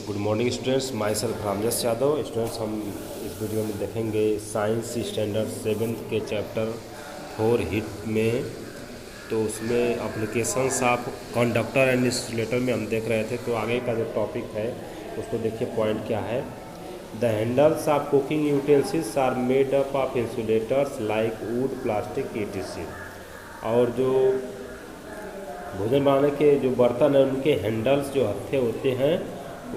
Good morning students, my self Ramjas Yadav. Students, हम इस video में देखेंगे साइंस स्टैंडर्ड 7th के चैप्टर 4 हीट में। तो उसमें applications of conductor and insulator में हम देख रहे थे। तो आगे का जो टॉपिक है उसको देखिए, पॉइंट क्या है। The handles of cooking utensils are made up of insulators like wood, plastic, etc। और जो भोजन बनाने के जो बर्तन हैं उनके हैंडल्स जो हत्थे होते हैं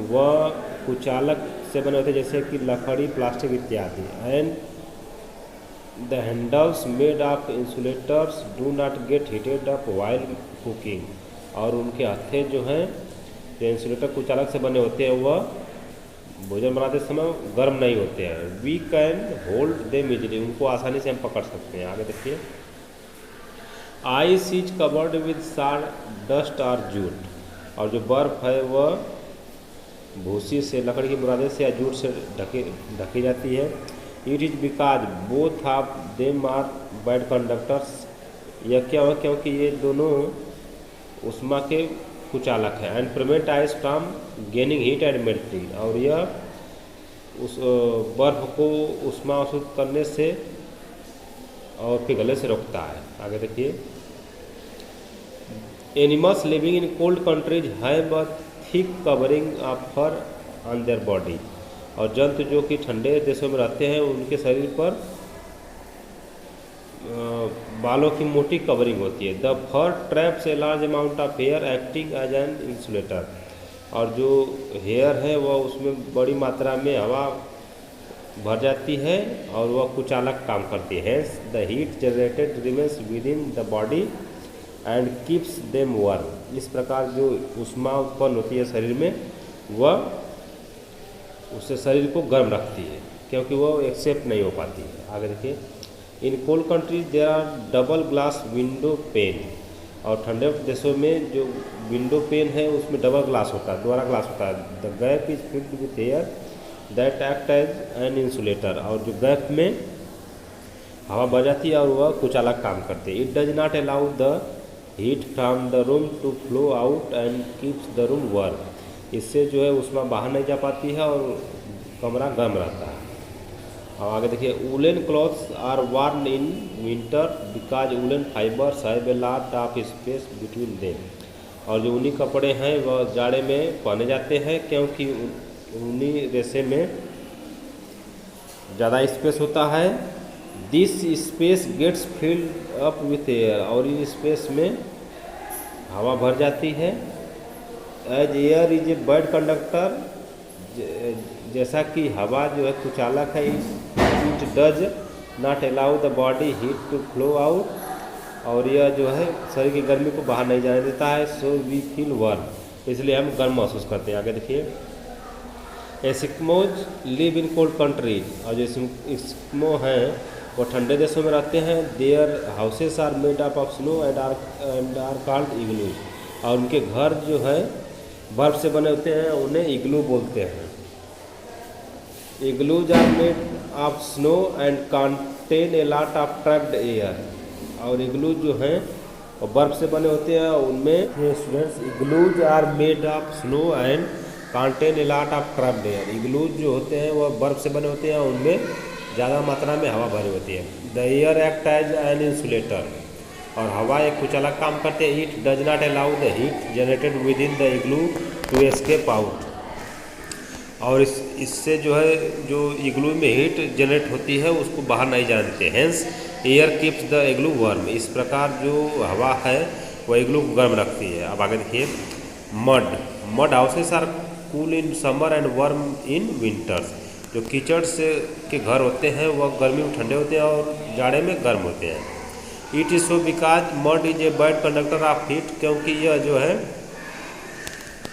वह कुचालक से बने होते हैं, जैसे कि लकड़ी, प्लास्टिक इत्यादि। And the handles made of insulators do not gate heated up while cooking. और उनके हत्थे जो हैं, जो इंसुलेटर कुचालक से बने होते हैं, वह भोजन बनाते समय गर्म नहीं होते हैं। We can hold them easily, उनको आसानी से हम पकड़ सकते हैं। आगे देखिए, ice is covered with sawdust और जूट। और जो बर्फ़ है वह भूसी से, लकड़ी की बुरादे से या जूट से ढकी जाती है। It is because both of them are bad conductors. यह क्या हुआ, क्योंकि ये दोनों उष्मा के कुचालक हैं। And prevent ice from gaining heat and melting. और यह उस बर्फ़ को उष्मा अवशोषित करने से और पिघलने से रोकता है। आगे देखिए, animals living in cold countries have a thick covering of fur on their body. और जंतु जो कि ठंडे देशों में रहते हैं उनके शरीर पर बालों की मोटी कवरिंग होती है। The fur traps a large amount of hair acting as an insulator. और जो हेयर है वह उसमें बड़ी मात्रा में हवा भर जाती है और वह कुचालक काम करती है। Hence the heat generated remains with in the body and keeps them warm. इस प्रकार जो उष्मा उत्पन्न होती है शरीर में, वह उससे शरीर को गर्म रखती है, क्योंकि वह एक्सेप्ट नहीं हो पाती है। आगे देखिए, in cold countries there are double glass window pane. और ठंडे देशों में जो विंडो पेन है उसमें डबल ग्लास होता है, दोहरा ग्लास होता है। The gap is filled with air that act as an insulator. और जो गैप में हवा भर जाती है और वह कुचालक काम करती है। It does not allow the heat from the room to flow out and keeps the room warm. इससे जो है उष्मा बाहर नहीं जा पाती है और कमरा गर्म रहता है। और आगे देखिए, woollen clothes are worn in winter because woollen fibres have a lot of space between them. और जो ऊनी कपड़े हैं वह जाड़े में पहने जाते हैं, क्योंकि ऊनी रेशे में ज़्यादा स्पेस होता है। This space gets filled up with air. और इस स्पेस में हवा भर जाती है। As air is a bad conductor, जैसा कि हवा जो है कुचालक है, it does not allow the body heat to flow out. और यह जो है शरीर की गर्मी को बाहर नहीं जाने देता है। सो वी फील वार्म, इसलिए हम गर्म महसूस करते हैं। आगे देखिए, Eskimos live in cold countries. और जो एस्किमो हैं वो ठंडे देशों में रहते हैं। Their houses are made up of snow and are called igloo. और उनके घर जो है बर्फ से बने होते हैं, उन्हें इग्लू बोलते हैं। Igloos are made of snow and contain a lot of trapped air. और इग्लू जो हैं वो बर्फ से बने होते हैं, उनमें students igloos are made of snow and contain a lot of trapped air. Igloos जो होते हैं वह बर्फ से बने होते हैं, उनमें ज़्यादा मात्रा में हवा भरी होती है। The air act as an insulator. और हवा एक कुचालक काम करते हैं। It does not allow the heat generated within the igloo to escape out. और इससे जो है जो इग्लू में हीट जनरेट होती है उसको बाहर नहीं जाने देते। Hence air keeps the igloo warm. इस प्रकार जो हवा है वह इग्लू को गर्म रखती है। अब आगे देखिए, mud houses are cool in summer and warm in winters. जो कीचड़ से के घर होते हैं वह गर्मी में ठंडे होते हैं और जाड़े में गर्म होते हैं। It is so because mud is a bad conductor of heat. क्योंकि यह जो है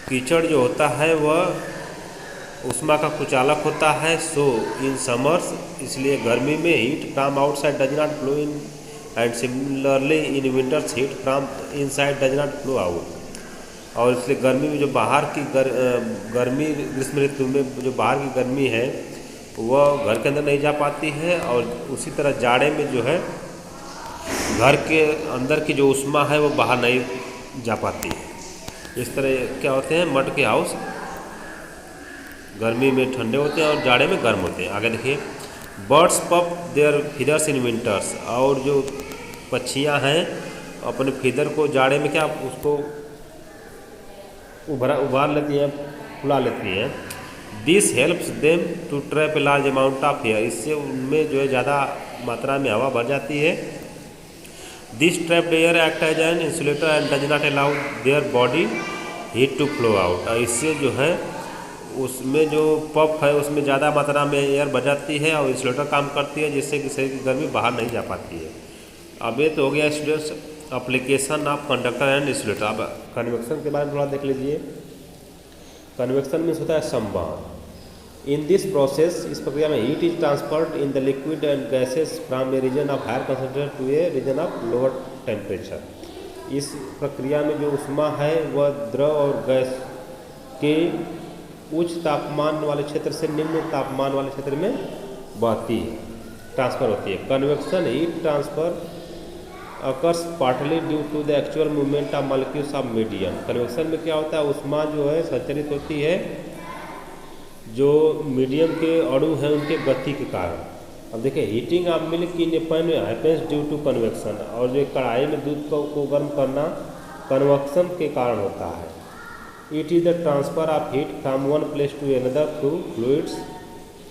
कीचड़ जो होता है वह उष्मा का कुचालक होता है। सो इन समर्स, इसलिए गर्मी में heat from outside does not flow in and similarly in winters heat from inside does not flow out. और इसलिए गर्मी में जो बाहर की गर्मी, ग्रीष्म ऋतु में जो बाहर की गर्मी है वह घर के अंदर नहीं जा पाती है। और उसी तरह जाड़े में जो है घर के अंदर की जो उष्मा है वो बाहर नहीं जा पाती है। इस तरह क्या होते हैं मड के हाउस। गर्मी में ठंडे होते हैं और जाड़े में गर्म होते हैं। आगे देखिए, बर्ड्स पप देयर फीदर्स इन विंटर्स, और जो पक्षियाँ हैं अपने फीदर को जाड़े में क्या उसको उबार लेती हैं, फुला लेती हैं। This helps them to trap a large amount of air, इससे उनमें जो है ज़्यादा मात्रा में हवा भर जाती है। This trapped air act as an insulator and does not allow their body heat to flow out, और इससे जो है उसमें जो पफ है उसमें ज़्यादा मात्रा में एयर भर जाती है और इंसुलेटर काम करती है, जिससे कि शरीर की गर्मी बाहर नहीं जा पाती है। अब ये तो हो गया students application of conductor and insulator. अब कन्वेक्शन के बारे में थोड़ा देख लीजिए। कन्वेक्शन मीन्स होता है संवहन। इन दिस प्रोसेस, इस प्रक्रिया में heat is transferred in the liquid and gases from a region of higher concentration to a region of lower temperature. इस प्रक्रिया में जो ऊष्मा है वह द्रव और गैस के उच्च तापमान वाले क्षेत्र से निम्न तापमान वाले क्षेत्र में बहती है, ट्रांसफर होती है। Convection heat transfer occurs partly due to the actual movement of molecules of medium. Convection में क्या होता है, ऊष्मा जो है संचरित होती है जो मीडियम के अणु हैं उनके गति के कारण। अब देखिए, heating of milk in a pan happens due to convection, और जो कढ़ाई में दूध को गर्म करना कन्वेक्शन के कारण होता है। It is the transfer of heat from one place to another through fluids,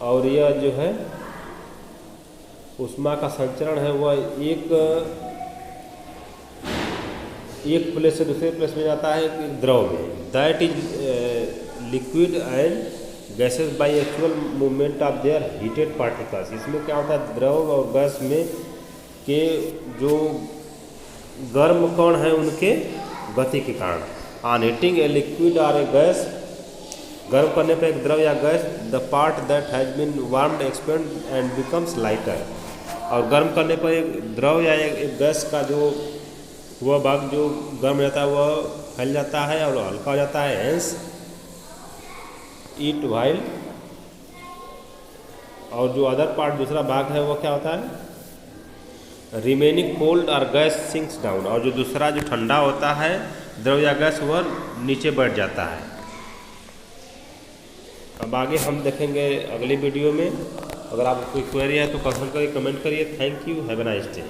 और यह जो है ऊष्मा का संचरण है वह एक प्लेस से दूसरे प्लेस में जाता है एक द्रव में। That is liquid and gases by actual movement of their heated particles. इसमें क्या होता है, द्रव और गैस में के जो गर्म कण हैं उनके गति के कारण। ऑन हीटिंग ए लिक्विड और ए गैस, गर्म करने पर एक द्रव या गैस, the part that has been warmed expand and becomes lighter, और गर्म करने पर एक द्रव या एक गैस का जो वह भाग जो गर्म रहता है वह फैल जाता है और हल्का हो जाता है। हेंस इट वाइल, और जो अदर पार्ट दूसरा भाग है वह क्या होता है, रिमेनिंग कोल्ड और गैस सिंक्स डाउन, और जो दूसरा जो ठंडा होता है द्रव या गैस वह नीचे बैठ जाता है। अब आगे हम देखेंगे अगली वीडियो में। अगर आपको कोई क्वेरी है तो कंसल्ट करिए, कमेंट करिए। Thank you, have a nice day.